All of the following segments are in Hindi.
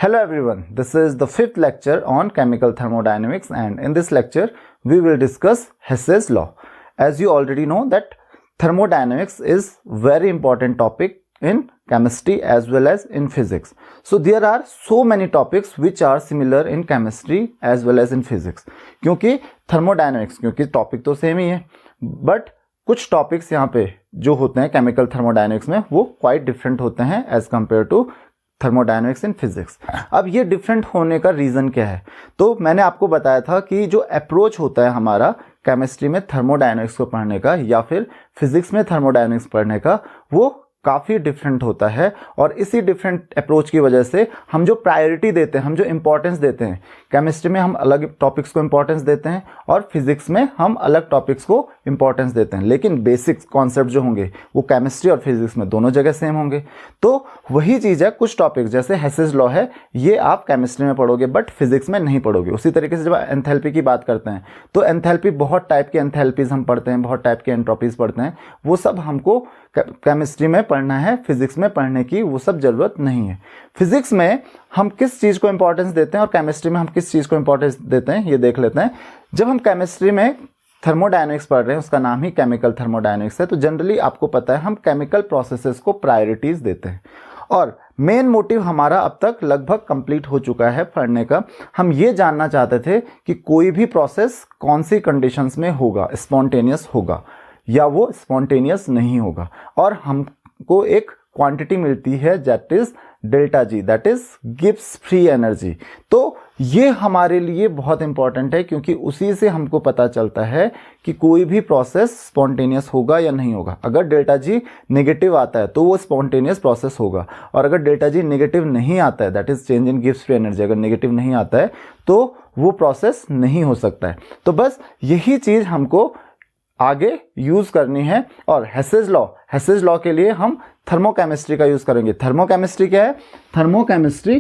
Hello everyone, this is the fifth lecture on chemical thermodynamics, and in this lecture we will discuss Hess's law. As you already know that thermodynamics is very important topic in chemistry as well as in physics. So there are so many topics which are similar in chemistry as well as in physics. क्योंकि thermodynamics क्योंकि topic तो same ही है, but कुछ टॉपिक्स यहाँ पे जो होते हैं केमिकल थर्मोडायनेमिक्स में वो क्वाइट डिफरेंट होते हैं as compare to thermodynamics in physics. अब ये डिफरेंट होने का रीज़न क्या है? तो मैंने आपको बताया था कि जो अप्रोच होता है हमारा केमिस्ट्री में थर्मोडायनेमिक्स को पढ़ने का या फिर फिजिक्स में थर्मोडायनेमिक्स पढ़ने का वो काफ़ी डिफरेंट होता है, और इसी डिफरेंट अप्रोच की वजह से हम जो प्रायोरिटी देते हैं, हम जो इंपॉर्टेंस देते हैं, केमिस्ट्री में हम अलग टॉपिक्स को इंपॉर्टेंस देते हैं और फिजिक्स में हम अलग टॉपिक्स को इंपॉर्टेंस देते हैं, लेकिन बेसिक कॉन्सेप्ट जो होंगे वो केमिस्ट्री और फिजिक्स में दोनों जगह सेम होंगे। तो वही चीज़ है, कुछ टॉपिक्स जैसे हेसेस लॉ है ये आप केमिस्ट्री में पढ़ोगे बट फिजिक्स में नहीं पढ़ोगे। उसी तरीके से जब एंथैल्पी की बात करते हैं तो एंथैल्पी, बहुत टाइप के एंथैल्पीज हम पढ़ते हैं, बहुत टाइप के एंट्रोपीज पढ़ते हैं, वो सब हमको केमिस्ट्री में पढ़ना है, फिजिक्स में पढ़ने की वो सब जरूरत नहीं है। फिजिक्स में हम किस चीज़ को इंपॉर्टेंस देते हैं और केमिस्ट्री में हम किस चीज़ को इंपॉर्टेंस देते हैं ये देख लेते हैं। जब हम केमिस्ट्री में थर्मोडायनेमिक्स पढ़ रहे हैं, उसका नाम ही केमिकल थर्मोडायनेमिक्स है, तो जनरली आपको पता है हम केमिकल प्रोसेसेस को प्रायोरिटीज देते हैं, और मेन मोटिव हमारा अब तक लगभग कंप्लीट हो चुका है पढ़ने का। हम ये जानना चाहते थे कि कोई भी प्रोसेस कौन सी कंडीशंस में होगा, स्पॉन्टेनियस होगा या वो स्पॉन्टेनियस नहीं होगा, और हमको एक क्वांटिटी मिलती है that is delta G, that is Gibbs free energy. तो ये हमारे लिए बहुत इंपॉर्टेंट है क्योंकि उसी से हमको पता चलता है कि कोई भी प्रोसेस स्पॉन्टेनियस होगा या नहीं होगा। अगर डेल्टा जी नेगेटिव आता है तो वो स्पॉन्टेनियस प्रोसेस होगा, और अगर डेल्टा जी नेगेटिव नहीं आता है, that is change in Gibbs free energy, अगर नेगेटिव नहीं आता है तो वो प्रोसेस नहीं हो सकता है। तो बस यही चीज़ हमको आगे यूज करनी है, और हेसेस लॉ के लिए हम थर्मोकेमिस्ट्री का यूज करेंगे। थर्मोकेमिस्ट्री क्या है? थर्मोकेमिस्ट्री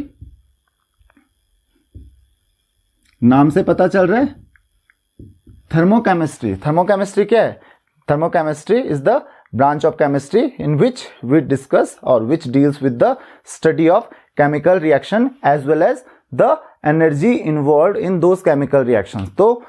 नाम से पता चल रहा है, थर्मोकेमिस्ट्री क्या है? Thermochemistry is the branch of chemistry in which we discuss or which deals with the study of chemical reaction as well as the energy involved in those chemical reactions। तो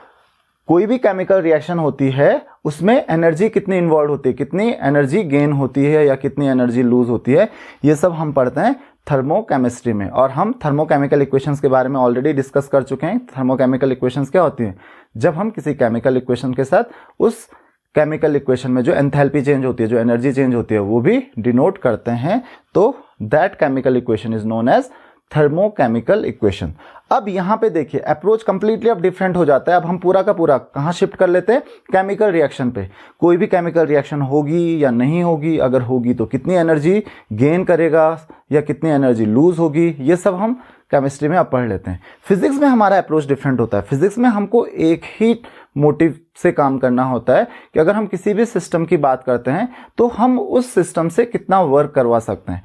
कोई भी केमिकल रिएक्शन होती है उसमें एनर्जी कितनी इन्वॉल्व होती है, कितनी एनर्जी गेन होती है या कितनी एनर्जी लूज होती है, ये सब हम पढ़ते हैं थर्मोकेमिस्ट्री में। और हम थर्मोकेमिकल इक्वेशंस के बारे में ऑलरेडी डिस्कस कर चुके हैं। थर्मोकेमिकल इक्वेशंस क्या होती हैं? जब हम किसी केमिकल इक्वेशन के साथ उस केमिकल इक्वेशन में जो एंथैल्पी चेंज होती है, जो एनर्जी चेंज होती है, वो भी डिनोट करते हैं, तो that chemical equation is known as thermochemical equation. अब यहां पे देखिए अप्रोच कंप्लीटली अब डिफरेंट हो जाता है। अब हम पूरा का पूरा कहां शिफ्ट कर लेते हैं? केमिकल रिएक्शन पे। कोई भी केमिकल रिएक्शन होगी या नहीं होगी, अगर होगी तो कितनी एनर्जी गेन करेगा या कितनी एनर्जी लूज होगी, ये सब हम केमिस्ट्री में अब पढ़ लेते हैं। फिजिक्स में हमारा अप्रोच डिफरेंट होता है। फिजिक्स में हमको एक ही मोटिव से काम करना होता है कि अगर हम किसी भी सिस्टम की बात करते हैं तो हम उस सिस्टम से कितना वर्क करवा सकते हैं।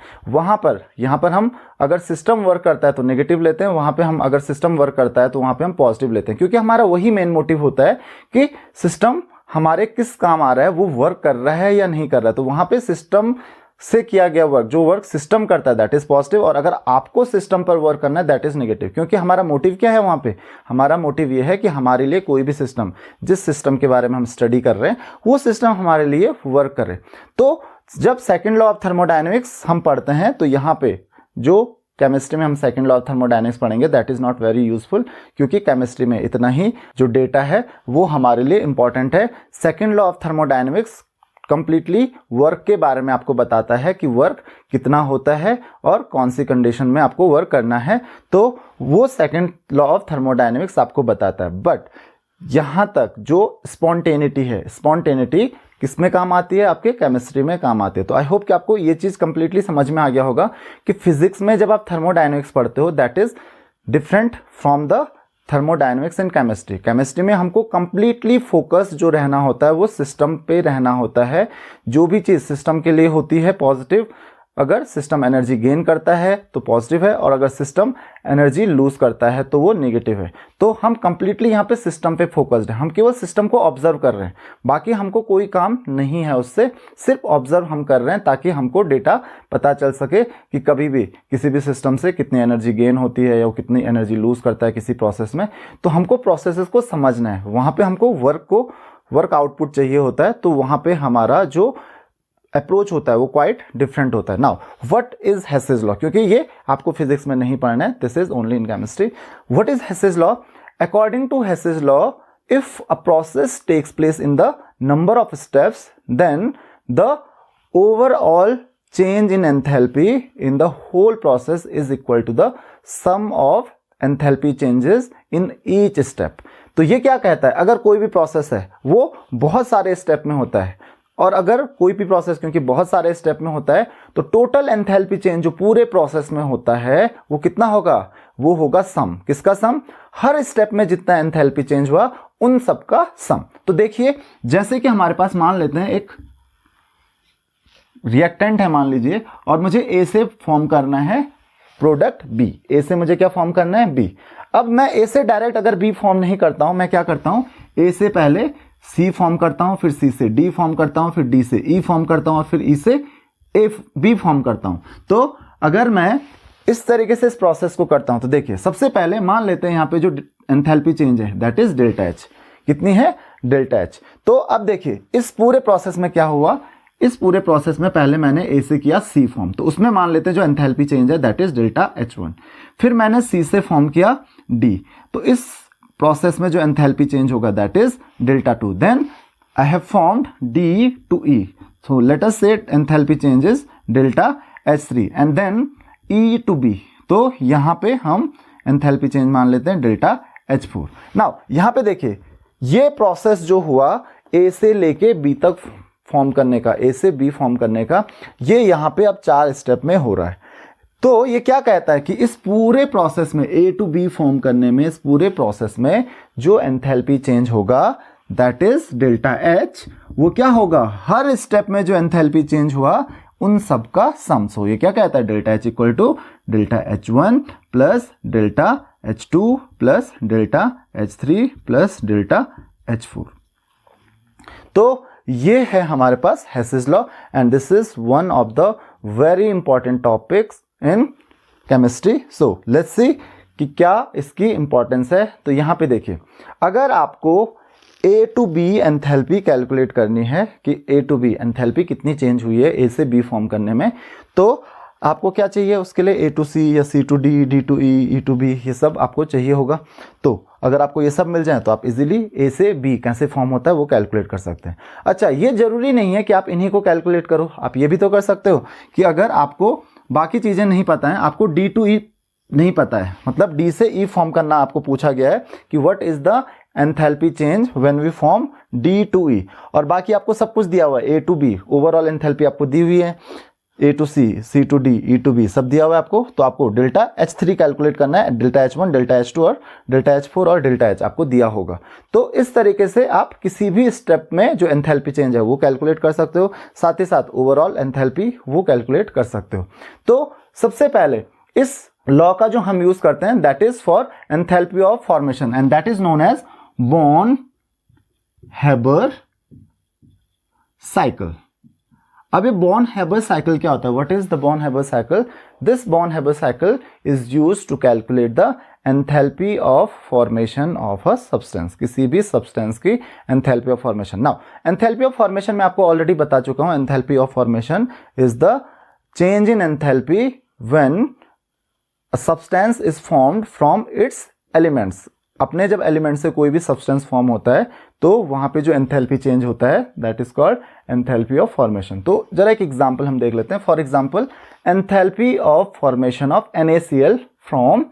यहाँ पर हम अगर सिस्टम वर्क करता है तो नेगेटिव लेते हैं, वहाँ पे हम अगर सिस्टम वर्क करता है तो वहाँ पे हम पॉजिटिव लेते हैं, क्योंकि हमारा वही मेन मोटिव होता है कि सिस्टम हमारे किस काम आ रहा है, वो वर्क कर रहा है या नहीं कर रहा है। तो वहाँ पे सिस्टम से किया गया वर्क, जो वर्क सिस्टम करता है दैट इज पॉजिटिव, और अगर आपको सिस्टम पर वर्क करना है दैट इज नेगेटिव। क्योंकि हमारा मोटिव क्या है वहां पे? हमारा मोटिव ये है कि हमारे लिए कोई भी सिस्टम, जिस सिस्टम के बारे में हम स्टडी कर रहे हैं वो सिस्टम हमारे लिए वर्क करे। तो जब सेकेंड लॉ ऑफ थर्मोडायनेमिक्स हम पढ़ते हैं तो यहाँ पे जो केमिस्ट्री में हम सेकेंड लॉ ऑफ थर्मोडायनेमिक्स पढ़ेंगे that is not very useful, क्योंकि केमिस्ट्री में इतना ही जो डेटा है वो हमारे लिए इंपॉर्टेंट है। Second law of thermodynamics completely work के बारे में आपको बताता है कि वर्क कितना होता है और कौन सी कंडीशन में आपको वर्क करना है, तो वो सेकंड लॉ ऑफ थर्मोडायनेमिक्स आपको बताता है। बट यहाँ तक जो स्पॉन्टेनिटी है, स्पॉन्टेनिटी किस में काम आती है? आपके केमिस्ट्री में काम आती है। तो आई होप कि आपको ये चीज़ कंप्लीटली समझ में आ गया होगा कि फिजिक्स में जब आप थर्मोडायनेमिक्स पढ़ते हो that is different from the thermodynamics in chemistry. Chemistry में हमको कंप्लीटली फोकस जो रहना होता है वो सिस्टम पे रहना होता है। जो भी चीज़ सिस्टम के लिए होती है पॉजिटिव, अगर सिस्टम एनर्जी गेन करता है तो पॉजिटिव है, और अगर सिस्टम एनर्जी लूज करता है तो वो नेगेटिव है। तो हम कंप्लीटली यहाँ पे सिस्टम पे फोकस्ड है, हम केवल सिस्टम को ऑब्जर्व कर रहे हैं, बाकी हमको कोई काम नहीं है उससे, सिर्फ ऑब्जर्व हम कर रहे हैं ताकि हमको डेटा पता चल सके कि कभी भी किसी भी सिस्टम से कितनी एनर्जी गेन होती है या वो कितनी एनर्जी लूज करता है किसी प्रोसेस में। तो हमको प्रोसेसेस को समझना है, वहाँ पे हमको वर्क आउटपुट चाहिए होता है, तो वहाँ पे हमारा जो अप्रोच होता है वो क्वाइट डिफरेंट होता है। Now what is Hess's law, क्योंकि ये आपको फिजिक्स में नहीं पढ़ना है, this is only in chemistry. What is Hess's law? According to Hess's law, if a process takes place in the number of steps, then the overall change in enthalpy in the whole process is equal to the sum of enthalpy changes in each step। तो ये क्या कहता है, अगर कोई भी प्रोसेस है वो बहुत सारे स्टेप में होता है, और अगर कोई भी प्रोसेस क्योंकि बहुत सारे स्टेप में होता है, तो टोटल एंथैल्पी चेंज जो पूरे प्रोसेस में होता है वो कितना होगा? वो होगा सम। किसका सम? हर स्टेप में जितना एंथैल्पी चेंज हुआ उन सब का सम। तो देखिए, जैसे कि हमारे पास मान लेते हैं एक रिएक्टेंट है मान लीजिए, और मुझे ए से फॉर्म करना है प्रोडक्ट बी। ए से मुझे क्या फॉर्म करना है? बी। अब मैं ए से डायरेक्ट अगर बी फॉर्म नहीं करता हूं, मैं क्या करता हूं, ए से पहले सी फॉर्म करता हूं, फिर सी से डी फॉर्म करता हूं, फिर डी से ई फॉर्म करता हूं, और फिर ई से बी फॉर्म करता हूं। तो अगर मैं इस तरीके से इस प्रोसेस को करता हूं, तो देखिए सबसे पहले मान लेते हैं यहां पे जो एंथैल्पी चेंज है दैट इज डेल्टा एच। कितनी है? Delta H. तो अब देखिए इस पूरे प्रोसेस में क्या हुआ, इस पूरे प्रोसेस में पहले मैंने ए से किया सी फॉर्म, तो उसमें मान लेते हैं जो एंथैल्पी चेंज है दैट इज डेल्टा H1। फिर मैंने सी से फॉर्म किया डी, तो इस प्रोसेस में जो एंथैल्पी चेंज होगा that is delta 2। Then I have formed D to E, so let us say enthalpy change is delta H3 and then E to B, तो यहां पे हम एंथैल्पी चेंज मान लेते हैं डेल्टा H4। नाउ यहां पे देखिए ये प्रोसेस जो हुआ ए से लेके बी तक फॉर्म करने का, ए से बी फॉर्म करने का, ये यहां पे अब 4 स्टेप में हो रहा है। तो ये क्या कहता है कि इस पूरे प्रोसेस में ए टू बी फॉर्म करने में, इस पूरे प्रोसेस में जो एंथैल्पी चेंज होगा दैट इज डेल्टा एच। वो क्या होगा? हर स्टेप में जो एंथैल्पी चेंज हुआ उन सब का सम। सो ये क्या कहता है? Delta H equal to delta H1 plus delta H2 plus delta H3 plus delta H4। तो ये है हमारे पास Hess's law, and this is one of the very important topics in chemistry. So let's see कि क्या इसकी इंपॉर्टेंस है। तो यहां पे देखिए, अगर आपको ए टू बी एंथैल्पी कैलकुलेट करनी है कि ए टू बी एंथैल्पी कितनी चेंज हुई है ए से बी फॉर्म करने में, तो आपको क्या चाहिए उसके लिए? ए टू सी या C to D, D to E, E to B, ये सब आपको चाहिए होगा। तो अगर आपको ये सब मिल जाए तो आप इजीली ए से बी कैसे फॉर्म होता है वो कैलकुलेट कर सकते हैं। अच्छा, ये जरूरी नहीं है कि आप इन्हीं को कैलकुलेट करो, आप ये भी तो कर सकते हो कि अगर आपको बाकी चीज़ें नहीं पता है, आपको डी टू ई नहीं पता है, मतलब डी से ई फॉर्म करना आपको पूछा गया है कि what is the enthalpy change when we form D to E, और बाकी आपको सब कुछ दिया हुआ है, A to B overall enthalpy आपको दी हुई है, A to C, C to D, E to B सब दिया हुआ है आपको। तो आपको डेल्टा H3 कैलकुलेट करना है, डेल्टा H1, डेल्टा H2 और डेल्टा H4 और डेल्टा H आपको दिया होगा। तो इस तरीके से आप किसी भी स्टेप में जो एंथैल्पी चेंज है वो कैलकुलेट कर सकते हो, साथ ही साथ ओवरऑल एंथैल्पी वो कैलकुलेट कर सकते हो। तो सबसे पहले इस लॉ का जो हम यूज करते हैं that is for enthalpy of formation, and that is known as Born Haber cycle. अब ये बॉर्न-हैबर साइकिल क्या होता है? What is the Born Haber cycle? This Born Haber cycle is used to calculate the enthalpy of formation of a substance, किसी भी सब्सटेंस की enthalpy of formation. Now enthalpy of formation मैं आपको ऑलरेडी बता चुका हूं, enthalpy of formation is the change in enthalpy when a substance is formed from its elements. अपने जब एलिमेंट से कोई भी सब्सटेंस फॉर्म होता है तो वहां पे जो एंथैल्पी चेंज होता है that is called enthalpy of formation. तो जरा एक एग्जांपल हम देख लेते हैं। For example, enthalpy of formation of NaCl from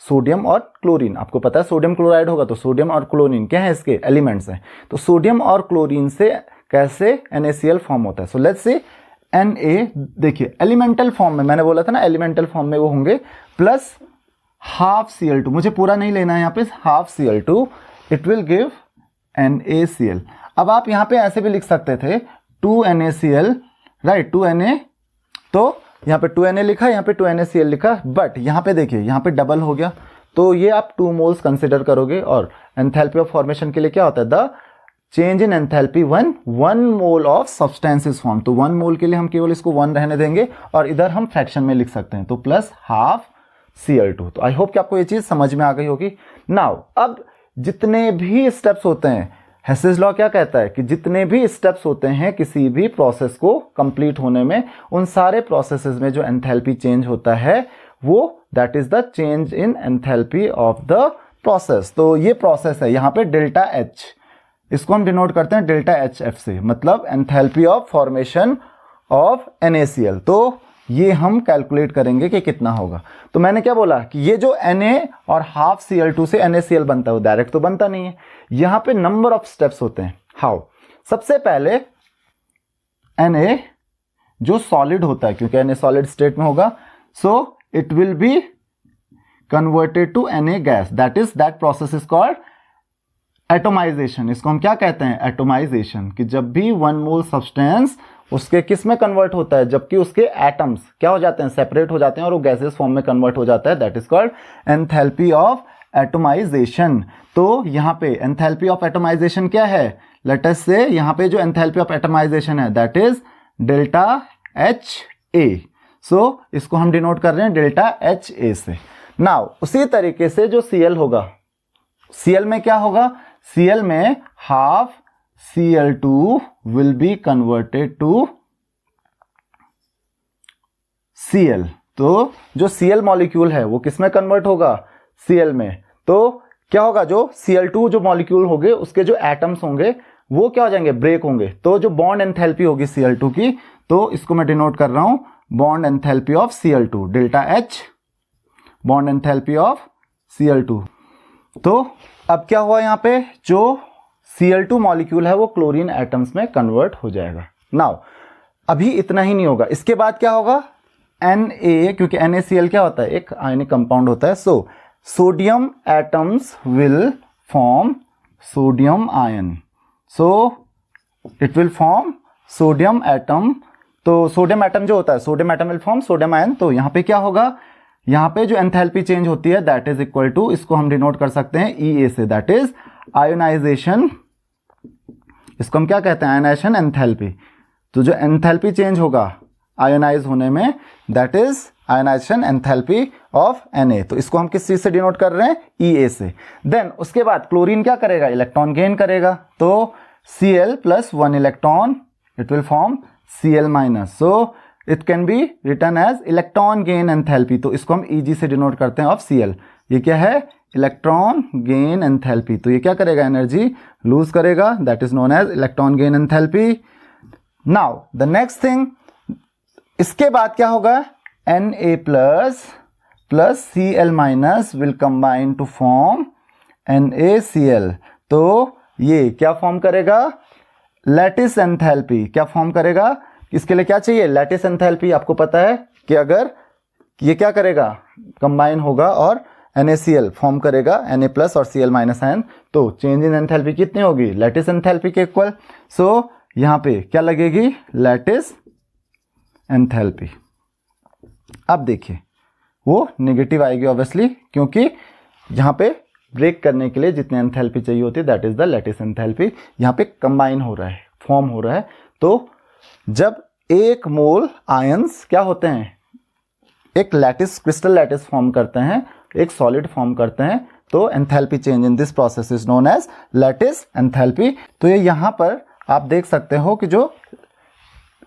sodium और क्लोरीन। आपको पता है सोडियम क्लोराइड होगा, तो सोडियम और क्लोरीन क्या है? इसके एलिमेंट्स हैं। तो सोडियम और क्लोरीन से कैसे NaCl फॉर्म होता है? सो लेट्स से Na, देखिए एलिमेंटल फॉर्म में मैंने बोला था ना, एलिमेंटल फॉर्म में वो होंगे प्लस हाफ Cl2, मुझे पूरा नहीं लेना है यहाँ पे, half Cl2, it will give NaCl। अब आप यहाँ पे ऐसे भी लिख सकते थे 2NaCl, राइट, 2Na, तो यहाँ पे 2Na लिखा, यहाँ पे 2NaCl लिखा, बट यहाँ पे देखिए यहाँ पे डबल हो गया, तो ये आप 2 मोल्स कंसिडर करोगे। और एंथैल्पी ऑफ फॉर्मेशन के लिए क्या होता है, the change in enthalpy one 1 mole of substance is form. तो 1 मोल के लिए हम केवल इसको 1 रहने देंगे और इधर हम फ्रैक्शन में लिख सकते हैं, तो प्लस हाफ Cl2। तो आई होप कि आपको ये चीज समझ में आ गई होगी। नाउ अब जितने भी स्टेप्स होते हैं, हेसेस लॉ क्या कहता है कि जितने भी स्टेप्स होते हैं किसी भी प्रोसेस को कंप्लीट होने में, उन सारे प्रोसेसेस में जो एंथैल्पी चेंज होता है वो that is the change in enthalpy of the process. तो ये प्रोसेस है यहाँ पे डेल्टा H, इसको हम डिनोट करते हैं डेल्टा HF से, मतलब enthalpy of formation of NaCl। तो ये हम कैलकुलेट करेंगे कि कितना होगा। तो मैंने क्या बोला कि ये जो Na और हाफ Cl2 से NaCl बनता है वो डायरेक्ट तो बनता नहीं है, यहां पे नंबर ऑफ स्टेप्स होते हैं। हाउ? सबसे पहले Na जो सॉलिड होता है, क्योंकि Na सॉलिड स्टेट में होगा, so it will be converted to Na gas, that process is called atomisation. इसको हम क्या कहते हैं, एटोमाइजेशन। कि जब भी 1 मोल सब्सटेंस उसके किस में कन्वर्ट होता है, जबकि उसके एटम्स क्या हो जाते हैं, सेपरेट हो जाते हैं और वो गैसेस फॉर्म में कन्वर्ट हो जाता है, that is called enthalpy of atomization. तो यहाँ पे एंथैल्पी ऑफ एटोमाइजेशन क्या है, लेट अस से यहाँ पे जो एंथैल्पी ऑफ एटोमाइजेशन है दैट इज डेल्टा HA। सो इसको हम डिनोट कर रहे हैं डेल्टा HA से। नाउ उसी तरीके से जो Cl होगा, Cl में क्या होगा, Cl में half Cl2 will be converted to Cl। तो जो Cl मॉलिक्यूल है वो किस में कन्वर्ट होगा, Cl में। तो क्या होगा, जो Cl2 जो मॉलिक्यूल होंगे उसके जो एटम्स होंगे वो क्या हो जाएंगे, ब्रेक होंगे। तो जो बॉन्ड एंथैल्पी होगी Cl2 की, तो इसको मैं डिनोट कर रहा हूं bond enthalpy of Cl2, delta H bond enthalpy of Cl2। तो अब क्या हुआ, यहाँ पे जो Cl2 मॉलिक्यूल है वो क्लोरीन एटम्स में कन्वर्ट हो जाएगा। नाउ अभी इतना ही नहीं होगा, इसके बाद क्या होगा, Na, क्योंकि NaCl क्या होता है, एक आयनिक कंपाउंड होता है, so sodium atoms will form sodium ion. So it will form sodium atom. तो सोडियम एटम जो होता है, sodium atom will form sodium ion. तो यहाँ पे क्या होगा, यहाँ पे जो एंथैल्पी चेंज होती है दैट इज इक्वल टू, इसको हम डिनोट कर सकते हैं Ea से, दैट इज आयोनाइजेशन। इसको हम क्या कहते हैं, आयोनाइजेशन एंथैल्पी। तो जो एंथैल्पी चेंज होगा आयोनाइज होने में that is ionisation enthalpy of Na। तो इसको हम किस चीज से डिनोट कर रहे हैं, Ea से। देन उसके बाद क्लोरीन क्या करेगा, इलेक्ट्रॉन गेन करेगा। तो Cl plus 1 electron, it will form Cl minus. So it can be written as electron gain enthalpy. तो इसको हम Eg से डिनोट करते हैं ऑफ Cl। ये क्या है, इलेक्ट्रॉन गेन एंथैल्पी। तो ये क्या करेगा, एनर्जी लूज करेगा, that is known as electron gain enthalpy. Now the next thing, इसके बाद क्या होगा, Na plus Cl minus will combine to form NaCl। तो ये क्या फॉर्म करेगा, लैटिस एंथैल्पी। क्या फॉर्म करेगा, इसके लिए क्या चाहिए, लैटिस एंथैल्पी। आपको पता है कि अगर ये क्या करेगा, कंबाइन होगा और NaCl फॉर्म करेगा, Na प्लस और Cl माइनस आयन, तो चेंज इन एंथैल्पी कितनी होगी, लैटिस एंथैल्पी के इक्वल। सो यहां पे क्या लगेगी, लैटिस एंथैल्पी। अब देखिए वो नेगेटिव आएगी ऑब्वियसली, क्योंकि यहां पे ब्रेक करने के लिए जितनी एंथैल्पी चाहिए होती है that is the lattice enthalpy. यहां पे कंबाइन हो रहा है, फॉर्म हो रहा है। तो जब एक मोल आयंस क्या होते हैं, एक लैटिस, क्रिस्टल लैटिस फॉर्म करते हैं, एक सॉलिड फॉर्म करते हैं, तो enthalpy change in this process is known as lattice enthalpy. तो ये यहां पर आप देख सकते हो कि जो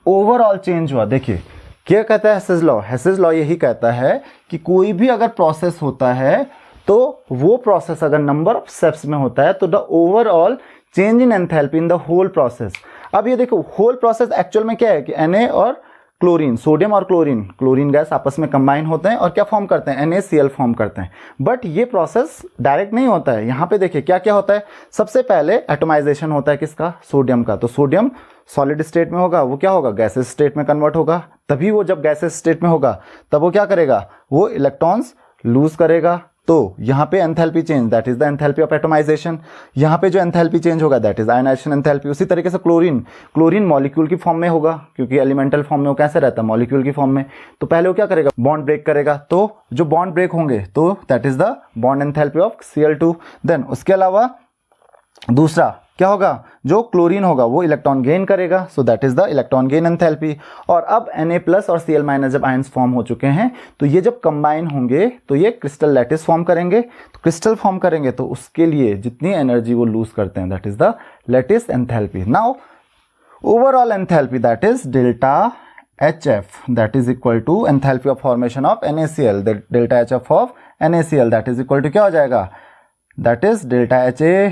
ओवरऑल चेंज हुआ, देखिए क्या कहता है हेसेस लॉ। हेसेस लॉ यही कहता है कि कोई भी अगर प्रोसेस होता है तो वो प्रोसेस अगर नंबर ऑफ स्टेप्स में होता है तो the overall change in enthalpy in the whole process. अब ये देखो होल प्रोसेस एक्चुअल में क्या है कि Na और क्लोरीन, सोडियम और क्लोरीन गैस आपस में कंबाइन होते हैं और क्या फॉर्म करते हैं, NaCl फॉर्म करते हैं। बट ये प्रोसेस डायरेक्ट नहीं होता है। यहाँ पे देखिए क्या क्या होता है, सबसे पहले एटोमाइजेशन होता है किसका, सोडियम का। तो सोडियम सॉलिड स्टेट में होगा, वो क्या होगा, गैसेस स्टेट में कन्वर्ट होगा। तभी वो जब गैसेस स्टेट में होगा तब वो क्या करेगा, वो इलेक्ट्रॉन्स लूज करेगा। तो यहाँ पे enthalpy change that is the enthalpy of atomization, यहाँ पे जो एंथैल्पी चेंज होगा दैट इज आयनाइजेशन एंथैल्पी। उसी तरीके से क्लोरीन मॉलिक्यूल की फॉर्म में होगा, क्योंकि एलिमेंटल फॉर्म में वो कैसे रहता है, मॉलिक्यूल की फॉर्म में। तो पहले वो क्या करेगा, बॉन्ड ब्रेक करेगा, तो जो बॉन्ड ब्रेक होंगे तो that is the bond enthalpy of Cl2। Then उसके अलावा दूसरा क्या होगा, जो क्लोरीन होगा वो इलेक्ट्रॉन गेन करेगा, so that is the electron gain enthalpy. और अब Na+ और Cl- जब आयंस फॉर्म हो चुके हैं तो ये जब कंबाइन होंगे तो ये क्रिस्टल लैटिस फॉर्म करेंगे। तो क्रिस्टल फॉर्म करेंगे तो उसके लिए जितनी एनर्जी वो लूज करते हैं that is the lattice enthalpy. Now overall enthalpy that is delta HF that is equal to enthalpy of formation of NaCl, delta HF of NaCl that is equal to क्या हो जाएगा, that is delta HA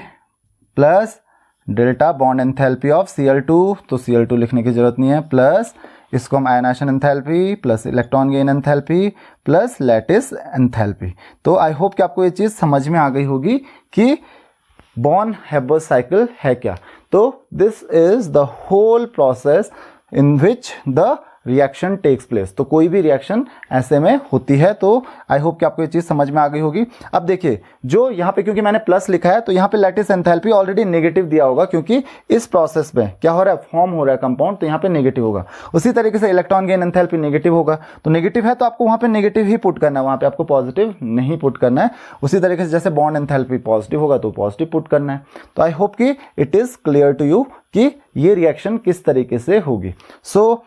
plus delta bond enthalpy of Cl2, तो Cl2 लिखने की जरूरत नहीं है, प्लस इसको हम ionisation enthalpy plus electron gain enthalpy plus lattice enthalpy. तो आई होप कि आपको ये चीज़ समझ में आ गई होगी कि बॉर्न हैबर साइकिल है क्या। तो this is the whole process in which the reaction takes place. तो कोई भी रिएक्शन ऐसे में होती है। तो आई होप कि आपको ये चीज़ समझ में आ गई होगी। अब देखिए जो यहाँ पे, क्योंकि मैंने प्लस लिखा है तो यहाँ पे लैटिस एंथैल्पी ऑलरेडी नेगेटिव दिया होगा, क्योंकि इस प्रोसेस में क्या हो रहा है, फॉर्म हो रहा है कंपाउंड, तो यहाँ पे नेगेटिव होगा। उसी तरीके से इलेक्ट्रॉन गेन एंथैल्पी नेगेटिव होगा, तो नेगेटिव है तो आपको वहाँ पे नेगेटिव ही पुट करना है, वहाँ पे आपको पॉजिटिव नहीं पुट करना है। उसी तरीके से जैसे बॉन्ड एंथैल्पी पॉजिटिव होगा तो पॉजिटिव पुट करना है। तो आई होप कि it is clear to you कि ये रिएक्शन किस तरीके से होगी। सो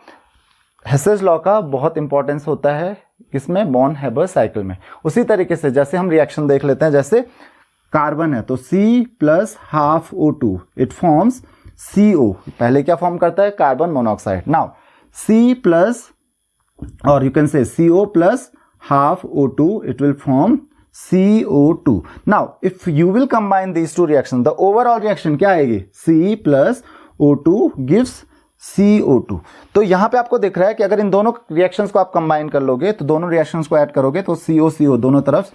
हेसेस लॉ का बहुत इंपॉर्टेंस होता है इसमें, बॉर्न हैबर साइकिल में। उसी तरीके से जैसे हम रिएक्शन देख लेते हैं, जैसे कार्बन है तो C+½ इट फॉर्म्स CO। पहले क्या फॉर्म करता है, कार्बन मोनोऑक्साइड। नाउ C+ और you can say CO+½ it will form CO2। Now if you will combine these two reaction, the overall reaction क्या आएगी, C+O2 गिव्स CO2। तो यहां पे आपको दिख रहा है कि अगर इन दोनों रिएक्शंस को आप कंबाइन कर लोगे, तो दोनों रिएक्शंस को ऐड करोगे तो CO दोनों तरफ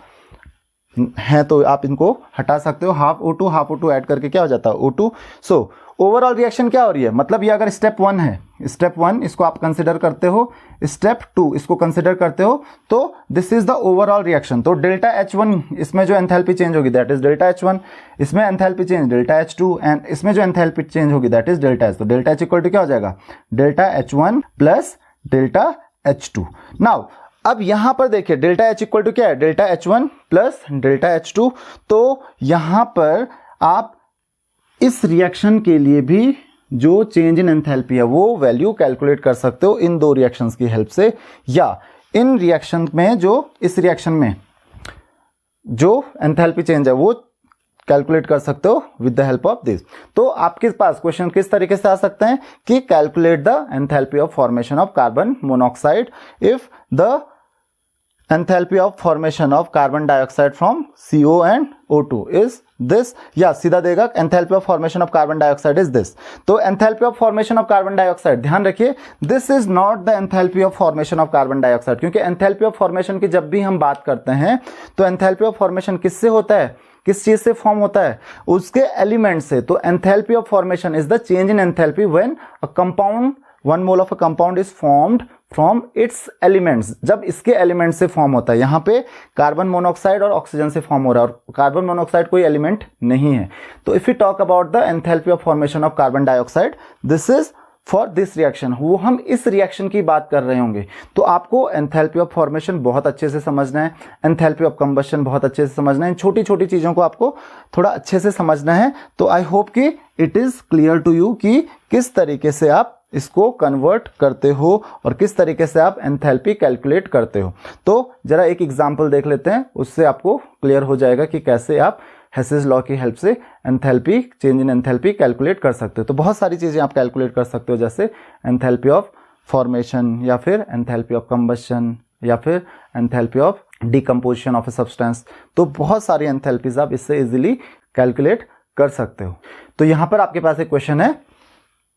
है, तो आप इनको हटा सकते हो। हाफ O2 ऐड करके क्या हो जाता है, O2। सो ओवरऑल रिएक्शन क्या हो रही है, मतलब ये अगर स्टेप 1 है, स्टेप 1 इसको आप कंसिडर करते हो, स्टेप 2 इसको कंसिडर करते हो, तो this is the overall reaction. तो डेल्टा H1 इसमें जो एंथैल्पी चेंज होगी दैट इज डेल्टा H1, इसमें enthalpy change delta H2, and इसमें जो एंथैल्पी चेंज होगी दैट इज डेल्टा H। तो डेल्टा H इक्वल टू क्या हो जाएगा, delta H1 plus delta H2। Now अब यहां पर देखिए डेल्टा H इक्वल टू क्या है, delta H1 plus delta H2। तो यहां पर आप इस रिएक्शन के लिए भी जो चेंज इन एंथैल्पी है वो वैल्यू कैलकुलेट कर सकते हो इन दो रिएक्शंस की हेल्प से, या इन रिएक्शन में जो इस रिएक्शन में जो एंथैल्पी चेंज है वो कैलकुलेट कर सकते हो with the help of this. तो आपके पास क्वेश्चन किस तरीके से आ सकते हैं कि calculate the enthalpy of formation of carbon monoxide if the enthalpy of formation of carbon dioxide from CO and O2 is this, या सीधा देगा enthalpy of formation of carbon dioxide is this. तो enthalpy of formation of carbon dioxide, ध्यान रखिए this is not the enthalpy of formation of carbon dioxide, क्योंकि एंथैल्पी ऑफ फॉर्मेशन की जब भी हम बात करते हैं तो एंथैल्पी ऑफ फॉर्मेशन किससे होता है, किस चीज से फॉर्म होता है, उसके एलिमेंट से। तो enthalpy of formation is the change in enthalpy when a compound 1 mole of a compound is formed from its elements, जब इसके एलिमेंट से फॉर्म होता है। यहां पे कार्बन मोनोऑक्साइड और ऑक्सीजन से फॉर्म हो रहा है, और कार्बन मोनोऑक्साइड कोई एलिमेंट नहीं है। तो if you talk about the enthalpy of formation of carbon dioxide, this is for this reaction, वो हम इस रिएक्शन की बात कर रहे होंगे। तो आपको एंथैल्पी ऑफ फॉर्मेशन बहुत अच्छे से समझना है, एंथैल्पी ऑफ कंबशन बहुत अच्छे से समझना है, छोटी छोटी चीज़ों को आपको थोड़ा अच्छे से समझना है। तो आई होप कि it is clear to you कि किस तरीके से आप इसको कन्वर्ट करते हो और किस तरीके से आप एंथैल्पी कैलकुलेट करते हो। तो जरा एक एग्जाम्पल देख लेते हैं, उससे आपको क्लियर हो जाएगा कि कैसे आप हेसेस लॉ की हेल्प से enthalpy, change in enthalpy calculate कर सकते हो। तो बहुत सारी चीज़ें आप कैलकुलेट कर सकते हो, जैसे एंथैल्पी ऑफ फॉर्मेशन, या फिर एंथैल्पी ऑफ कंबशन, या फिर enthalpy of decomposition of a substance. तो बहुत सारी एंथैल्पीज आप इससे इजीली कैलकुलेट कर सकते हो। तो यहाँ पर आपके पास एक क्वेश्चन है,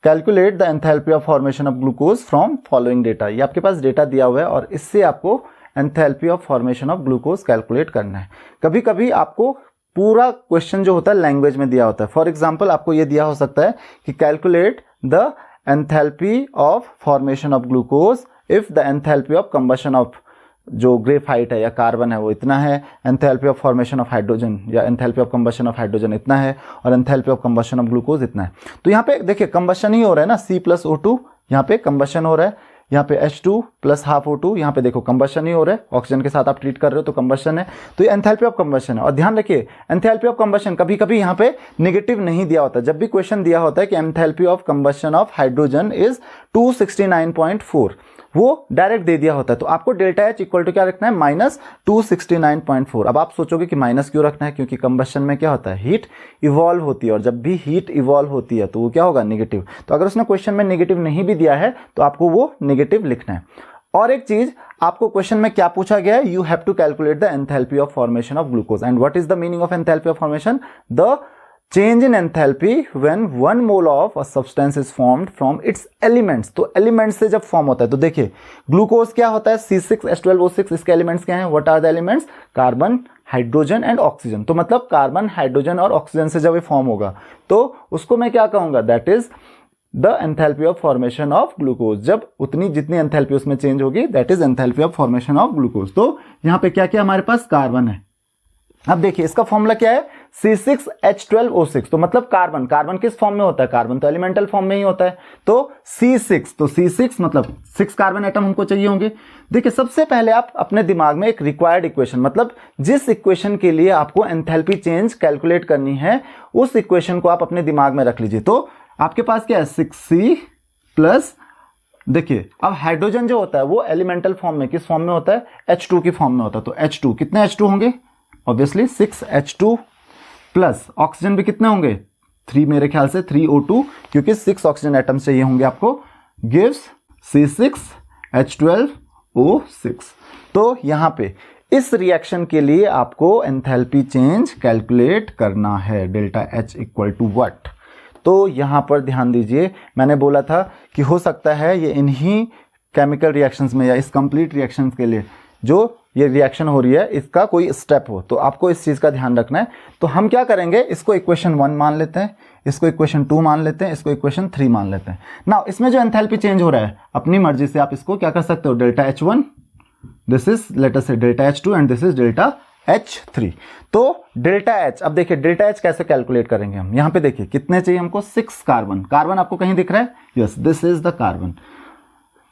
calculate the enthalpy of formation of glucose from following data. ये आपके पास डेटा दिया हुआ है और इससे आपको enthalpy of formation of glucose calculate करना है। कभी कभी आपको पूरा क्वेश्चन जो होता है लैंग्वेज में दिया होता है। फॉर एग्जाम्पल आपको ये दिया हो सकता है कि calculate the enthalpy of formation of glucose if the enthalpy of combustion of जो ग्रेफाइट है या कार्बन है वो इतना है, enthalpy of formation of hydrogen या enthalpy of combustion of hydrogen इतना है, और enthalpy of combustion of glucose इतना है। तो यहाँ पे देखिए कंबशन ही हो रहा है ना, C+O2 यहाँ पे कंबशन हो रहा है, यहाँ पे H2 प्लस हाफ O2, यहाँ पे देखो कंबशन ही हो रहा है, ऑक्सीजन के साथ आप ट्रीट कर रहे हो तो कंबशन है, तो ये एंथैल्पी ऑफ कंबशन है। और ध्यान रखिए एंथैल्पी ऑफ कंबशन कभी कभी यहाँ पे नेगेटिव नहीं दिया होता, जब भी क्वेश्चन दिया होता है कि enthalpy of combustion of hydrogen is 269.4, वो डायरेक्ट दे दिया होता है, तो आपको डेल्टा H इक्वल टू क्या रखना है, -269.4। अब आप सोचोगे कि माइनस क्यों रखना है, क्योंकि कंबशन में क्या होता है, हीट इवॉल्व होती है, और जब भी हीट इवॉल्व होती है तो वो क्या होगा, नेगेटिव। तो अगर उसने क्वेश्चन में नेगेटिव नहीं भी दिया है तो आपको वो नेगेटिव लिखना है। और एक चीज आपको क्वेश्चन में क्या पूछा गया है, you have to calculate the enthalpy of formation of glucose. And what is the meaning of enthalpy of formation, the change in enthalpy when 1 mole of a substance is formed from its elements। तो एलिमेंट्स से जब फॉर्म होता है, तो देखिए ग्लूकोज क्या होता है, C6H12O6, इसके एलिमेंट्स क्या हैं, what are the elements, carbon, hydrogen and oxygen. तो मतलब कार्बन, हाइड्रोजन और ऑक्सीजन से जब ये फॉर्म होगा तो उसको मैं क्या कहूंगा, that is the enthalpy of formation of glucose. जब उतनी जितनी एंथैल्पी उसमें चेंज होगी, that is enthalpy of formation of glucose. तो यहाँ पे क्या क्या हमारे पास कार्बन है। अब देखिए इसका फॉर्मूला क्या है, C6H12O6। तो मतलब कार्बन, कार्बन किस फॉर्म में होता है, कार्बन तो एलिमेंटल फॉर्म में ही होता है, तो C6, तो C6 मतलब 6 कार्बन एटम हमको चाहिए होंगे। देखिए सबसे पहले आप अपने दिमाग में एक रिक्वायर्ड इक्वेशन, मतलब जिस इक्वेशन के लिए आपको एंथैल्पी चेंज कैलकुलेट करनी है, उस इक्वेशन को आप अपने दिमाग में रख लीजिए। तो आपके पास क्या है, 6C प्लस, देखिए अब हाइड्रोजन जो होता है वो एलिमेंटल फॉर्म में किस फॉर्म में होता है, H2 की फॉर्म में होता है। तो H2 कितने H2 होंगे, ऑब्वियसली 6H2 प्लस ऑक्सीजन भी कितने होंगे, 3, मेरे ख्याल से 3O2, क्योंकि 6 ऑक्सीजन एटम चाहिए होंगे आपको, गिव्स C6H12O6। तो यहां पे इस रिएक्शन के लिए आपको एंथैल्पी चेंज कैलकुलेट करना है, delta H equal to what. तो यहां पर ध्यान दीजिए, मैंने बोला था कि हो सकता है ये इन्हीं केमिकल रिएक्शंस में या इस कंप्लीट रिएक्शंस के लिए जो ये रिएक्शन हो रही है इसका कोई स्टेप हो, तो आपको इस चीज का ध्यान रखना है। तो हम क्या करेंगे, इसको इक्वेशन 1 मान लेते हैं, इसको इक्वेशन 2 मान लेते हैं, इसको इक्वेशन 3 मान लेते हैं। नाउ इसमें जो एंथैल्पी चेंज हो रहा है, अपनी मर्जी से आप इसको क्या कर सकते हो, delta H1, this is let us say delta H2 and this is delta H3। तो डेल्टा H, अब देखिए डेल्टा H कैसे कैलकुलेट करेंगे हम, यहां पे देखिए कितने चाहिए हमको, 6 कार्बन, कार्बन आपको कहीं दिख रहा है, yes this is the carbon,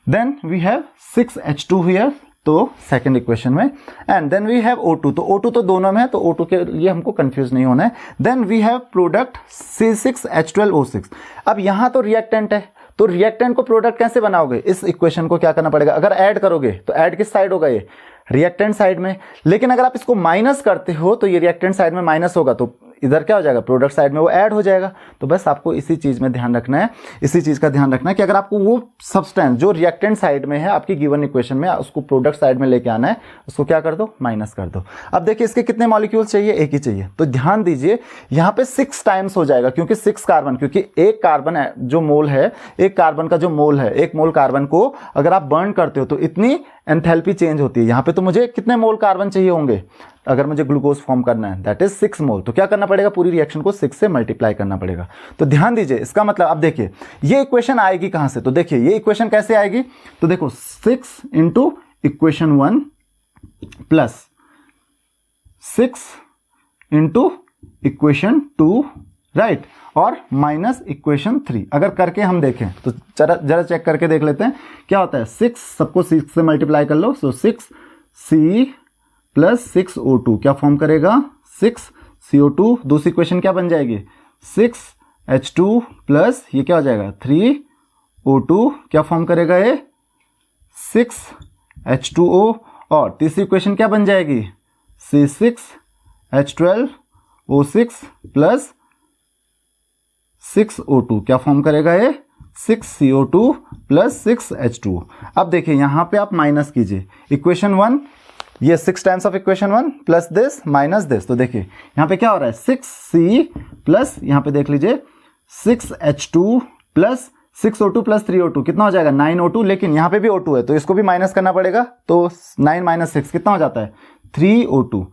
then we have 6H2 here, तो सेकंड इक्वेशन में, and then we have O2, तो O2 तो दोनों में है, तो O2 के लिए हमको कंफ्यूज नहीं होना है। Then we have product C6H12O6। अब यहां तो रिएक्टेंट है, तो रिएक्टेंट को प्रोडक्ट कैसे बनाओगे, इस इक्वेशन को क्या करना पड़ेगा, अगर ऐड करोगे तो ऐड किस साइड होगा, ये रिएक्टेंट साइड में, लेकिन अगर आप इसको माइनस करते हो तो ये रिएक्टेंट साइड में माइनस होगा, तो इधर क्या हो जाएगा, प्रोडक्ट साइड में वो ऐड हो जाएगा। तो बस आपको इसी चीज में ध्यान रखना है, इसी चीज का ध्यान रखना है कि अगर आपको वो सब्सटेंस जो रिएक्टेंट साइड में है आपकी गिवन इक्वेशन में, उसको प्रोडक्ट साइड में लेके आना है, उसको क्या कर दो, माइनस कर दो। अब देखिए इसके कितने मॉलिक्यूल चाहिए, एक ही चाहिए, तो ध्यान दीजिए यहाँ पे 6 टाइम्स हो जाएगा, क्योंकि 6 कार्बन, क्योंकि एक कार्बन जो मोल है, एक कार्बन का जो मोल है, एक मोल कार्बन को अगर आप बर्न करते हो तो इतनी एंथैल्पी चेंज होती है। यहाँ पे तो मुझे कितने मोल कार्बन चाहिए होंगे, अगर मुझे ग्लूकोज फॉर्म करना है, दैट इज 6 मोल, तो क्या करना पड़ेगा, पूरी रिएक्शन को 6 से मल्टीप्लाई करना पड़ेगा। तो ध्यान दीजिए इसका मतलब, अब देखिए ये इक्वेशन आएगी कहां से, तो देखिए ये इक्वेशन कैसे आएगी, तो देखो 6 into equation 1 plus 6 into equation 2, right, और माइनस इक्वेशन 3। अगर करके हम देखें तो जरा चेक करके देख लेते हैं क्या होता है, 6 सबको 6 से मल्टीप्लाई कर लो, सो 6C प्लस 6O2 क्या फॉर्म करेगा, 6CO2, दूसरी इक्वेशन क्या बन जाएगी, 6H2 प्लस ये क्या हो जाएगा, 3O2 क्या फॉर्म करेगा, ये 6H2O, और तीसरी इक्वेशन क्या बन जाएगी, C6H12O6 प्लस 6O2 क्या फॉर्म करेगा, ये 6CO2 प्लस 6H2। अब देखिए यहां पे आप माइनस कीजिए, इक्वेशन 1 ये 6 times of equation 1 plus this minus this, तो देखिए यहां पे क्या हो रहा है, 6C प्लस यहां पे देख लीजिए 6H2 plus 6O2 plus 3O2 कितना हो जाएगा, 9O2, लेकिन यहां पे भी O2 है तो इसको भी माइनस करना पड़ेगा, तो 9 माइनस 6 कितना हो जाता है, 3O2,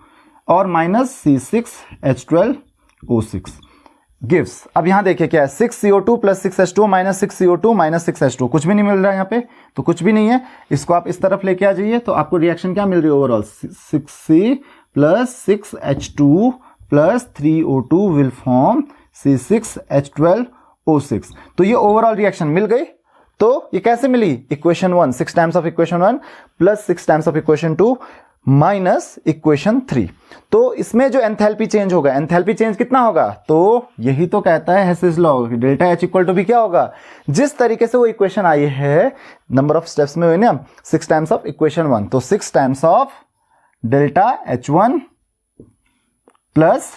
और माइनस C6H12O6। गिव्स, अब यहां देखिए क्या है, 6CO2 plus 6H2 minus 6CO2 minus 6H2, कुछ भी नहीं मिल रहा है यहाँ पे, तो कुछ भी नहीं है, इसको आप इस तरफ लेके आ जाइए, तो आपको रिएक्शन क्या मिल रही है overall, 6C plus 6H2 plus 3O2 will form C6H12O6। तो ये ओवरऑल रिएक्शन मिल गई। तो ये कैसे मिली, equation 1 6 times of equation 1 plus 6 times of equation 2 minus equation 3। तो इसमें जो एंथैल्पी चेंज होगा, एंथैल्पी चेंज कितना होगा, तो यही तो कहता है Hess's law, delta H equal to भी क्या होगा, जिस तरीके से वो इक्वेशन आई है नंबर ऑफ स्टेप्स में हुई ना, 6 टाइम्स ऑफ इक्वेशन 1, तो 6 times of delta H1 plus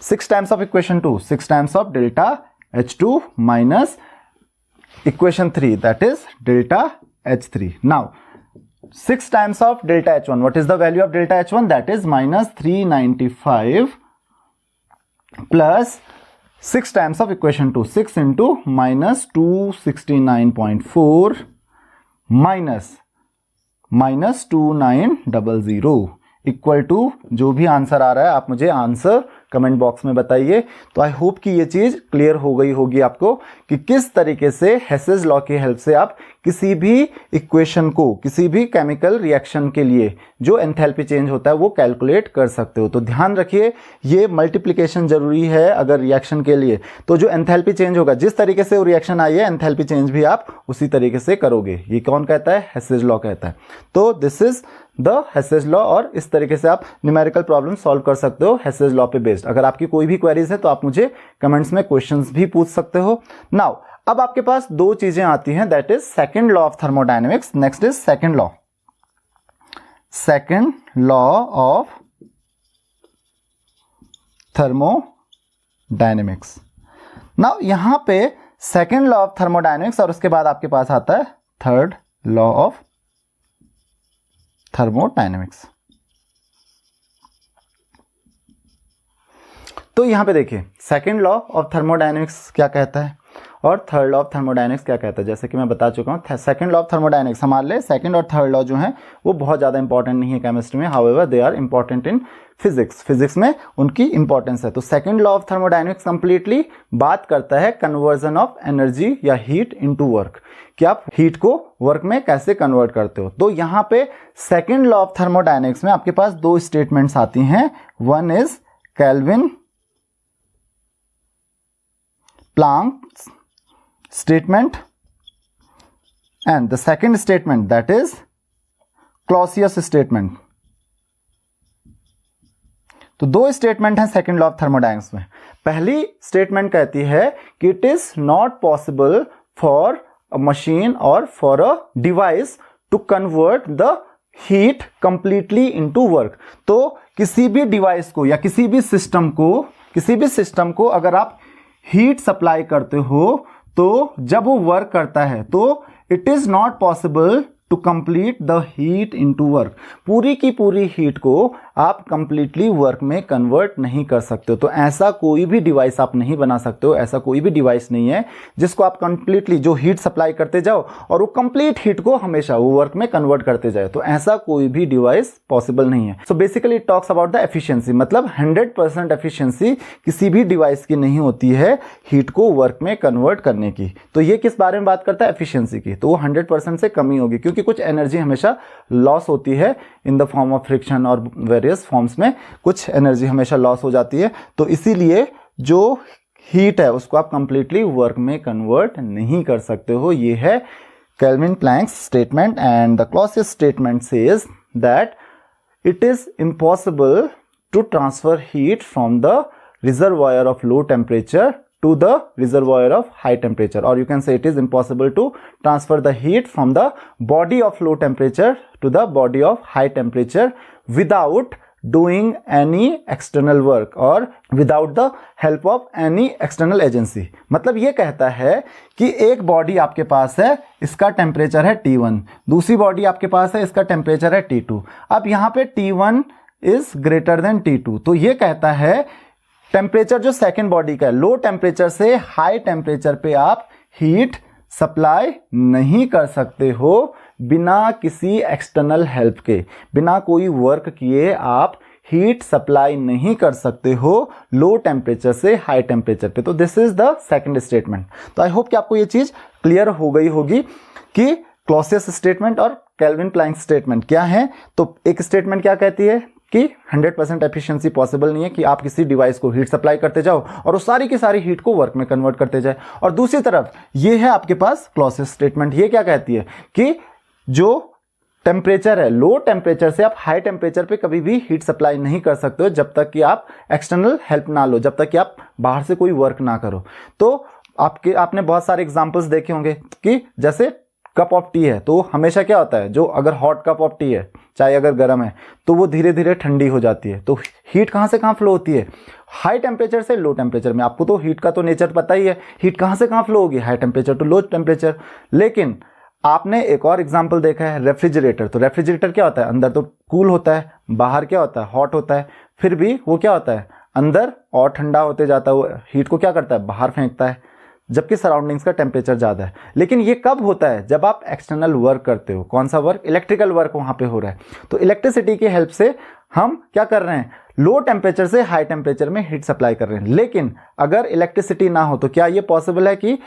6 times of equation 2, 6 times of delta H2 minus equation 3, that is delta H3. Now 6 times of delta H1, what is the value of delta H1, that is minus 395 plus 6 times of equation 2, 6 into minus 269.4 minus 2900 equal to जो भी आंसर आ रहा है आप मुझे आंसर कमेंट बॉक्स में बताइए। तो आई होप कि ये चीज क्लियर हो गई होगी आपको कि किस तरीके से हेसेस लॉ की हेल्प से आप किसी भी इक्वेशन को, किसी भी केमिकल रिएक्शन के लिए जो एंथैल्पी चेंज होता है वो कैलकुलेट कर सकते हो। तो ध्यान रखिए ये मल्टीप्लिकेशन जरूरी है अगर रिएक्शन के लिए, तो जो एंथैल्पी चेंज होगा, जिस तरीके से वो रिएक्शन आई है एंथैल्पी चेंज भी आप उसी तरीके से करोगे। ये कौन कहता है, हेसेस लॉ कहता है। तो this is the Hess's law, और इस तरीके से आप न्यूमेरिकल प्रॉब्लम सॉल्व कर सकते हो हेसेस लॉ पे बेस्ड। अगर आपकी कोई भी क्वेरीज है तो आप मुझे कमेंट्स में क्वेश्चंस भी पूछ सकते हो। नाउ अब आपके पास दो चीजें आती हैं, that is second law of thermodynamics, next is second law of thermodynamics. Now यहां पे सेकंड लॉ ऑफ थर्मोडायनेमिक्स और उसके बाद आपके पास आता है थर्ड लॉ ऑफ थर्मोडायनेमिक्स। तो यहां पे देखिए सेकंड लॉ ऑफ थर्मोडायनेमिक्स क्या कहता है और थर्ड लॉ ऑफ थर्मोडायनेमिक्स क्या कहता है। जैसे कि मैं बता चुका हूं, सेकंड लॉ ऑफ थर्मोडायनेमिक्स हमारे लिए सेकंड और थर्ड लॉ जो हैं वो बहुत ज़्यादा इंपॉर्टेंट नहीं है केमिस्ट्री में, however they are important in physics में उनकी इंपॉर्टेंस है। तो second law of thermodynamics completely बात करता है कन्वर्जन ऑफ एनर्जी या हीट इनटू वर्क, कि आप हीट को वर्क में कैसे कन्वर्ट करते हो। तो यहां पे सेकंड लॉ ऑफ थर्मोडायनेमिक्स में आपके पास दो स्टेटमेंट्स आती हैं, one is Kelvin Planck statement and the second statement that is Clausius statement। तो दो स्टेटमेंट हैं सेकंड लॉ ऑफ थर्मोडायनेमिक्स में। पहली स्टेटमेंट कहती है कि it is not possible for a machine और for a device to convert the heat completely into work. तो किसी भी डिवाइस को या किसी भी सिस्टम को अगर आप हीट सप्लाई करते हो तो जब वो वर्क करता है तो it is not possible to complete the heat into work. पूरी की पूरी हीट को आप कंप्लीटली वर्क में कन्वर्ट नहीं कर सकते हो। तो ऐसा कोई भी डिवाइस आप नहीं बना सकते हो, ऐसा कोई भी डिवाइस नहीं है जिसको आप कंप्लीटली जो हीट सप्लाई करते जाओ और वो कंप्लीट हीट को हमेशा वो वर्क में कन्वर्ट करते जाए। तो ऐसा कोई भी डिवाइस पॉसिबल नहीं है। So basically it talks about the efficiency, मतलब 100% एफिशिएंसी किसी भी डिवाइस की नहीं होती है हीट को वर्क में कन्वर्ट करने की। तो ये किस बारे में बात करता है, एफिशिएंसी की। तो वो 100% से कमी होगी क्योंकि कुछ एनर्जी हमेशा लॉस होती है in the form of friction और वेरियस फॉर्म्स में कुछ एनर्जी हमेशा लॉस हो जाती है। तो इसीलिए जो हीट है उसको आप कंप्लीटली वर्क में कन्वर्ट नहीं कर सकते हो। ये है Kelvin Planck's statement and the Clausius statement says that it is impossible to transfer heat from the reservoir of low temperature to the reservoir of high temperature, or you can say it is impossible to transfer the heat from the body of low temperature to the body of high temperature without doing any external work or without the help of any external agency। मतलब ये कहता है कि एक बॉडी आपके पास है, इसका टेम्परेचर है T1, दूसरी बॉडी आपके पास है, इसका टेम्परेचर है T2। अब यहाँ पे T1 is greater than T2, तो ये कहता है टेम्परेचर जो सेकेंड बॉडी का है, लो टेम्परेचर से हाई टेम्परेचर पे आप हीट सप्लाई नहीं कर सकते हो बिना किसी एक्सटर्नल हेल्प के, बिना कोई वर्क किए आप हीट सप्लाई नहीं कर सकते हो लो टेम्परेचर से हाई टेम्परेचर पे। तो this is the second statement. तो आई होप कि आपको ये चीज क्लियर हो गई होगी कि क्लॉसियस स्टेटमेंट और केल्विन प्लैंक स्टेटमेंट क्या है। तो एक स्टेटमेंट क्या कहती है कि 100% एफिशिएंसी पॉसिबल नहीं है कि आप किसी डिवाइस को हीट सप्लाई करते जाओ और वो सारी की सारी हीट को वर्क में कन्वर्ट करते जाए। और दूसरी तरफ ये है आपके पास क्लॉसियस स्टेटमेंट, ये क्या कहती है कि जो टेम्परेचर है लो टेम्परेचर से आप हाई टेम्परेचर पे कभी भी हीट सप्लाई नहीं कर सकते हो जब तक कि आप एक्सटर्नल हेल्प ना लो, जब तक कि आप बाहर से कोई वर्क ना करो। तो आपने बहुत सारे एग्जांपल्स देखे होंगे कि जैसे कप ऑफ टी है तो हमेशा क्या होता है, जो अगर हॉट कप ऑफ टी है, चाय अगर गर्म है तो वो धीरे धीरे ठंडी हो जाती है। तो हीट कहाँ से कहाँ फ्लो होती है, हाई टेम्परेचर से लो टेम्परेचर में। आपको तो हीट का तो नेचर पता ही है, हीट कहाँ से कहाँ फ्लो होगी, high temperature to low temperature. लेकिन आपने एक और एग्जाम्पल देखा है रेफ्रिजरेटर। तो रेफ्रिजरेटर क्या होता है, अंदर तो कूल होता है, बाहर क्या होता है, हॉट होता है। फिर भी वो क्या होता है, अंदर और ठंडा होते जाता है, वो हीट को क्या करता है, बाहर फेंकता है, जबकि सराउंडिंग्स का टेम्परेचर ज़्यादा है। लेकिन ये कब होता है, जब आप एक्सटर्नल वर्क करते हो। कौन सा वर्क, इलेक्ट्रिकल वर्क वहाँ पे हो रहा है। तो इलेक्ट्रिसिटी की हेल्प से हम क्या कर रहे हैं, लो टेम्परेचर से हाई टेम्परेचर में हीट सप्लाई कर रहे हैं। लेकिन अगर इलेक्ट्रिसिटी ना हो तो क्या ये पॉसिबल है कि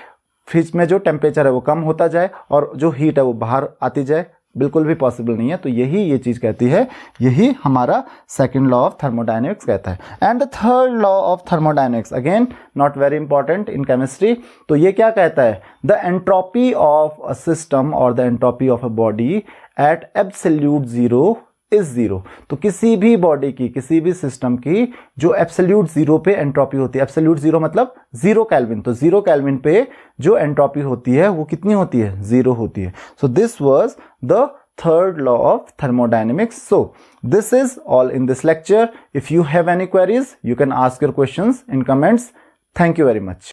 फ्रिज में जो टेम्परेचर है वो कम होता जाए और जो हीट है वो बाहर आती जाए? बिल्कुल भी पॉसिबल नहीं है। तो यही ये चीज़ कहती है, यही हमारा सेकंड लॉ ऑफ थर्मोडायनेमिक्स कहता है। And the third law of thermodynamics, again not very important in chemistry. तो ये क्या कहता है, the entropy of a system और the entropy of a body at absolute zero is zero. तो किसी भी बॉडी की, किसी भी सिस्टम की जो एब्सोल्यूट जीरो पे एंट्रोपी होती है, एब्सोल्यूट जीरो मतलब जीरो केल्विन, तो जीरो केल्विन पे जो एंट्रोपी होती है वो कितनी होती है, जीरो होती है। So this was the third law of thermodynamics. So this is all in this lecture. If you have any queries, you can ask your questions in comments. Thank you very much.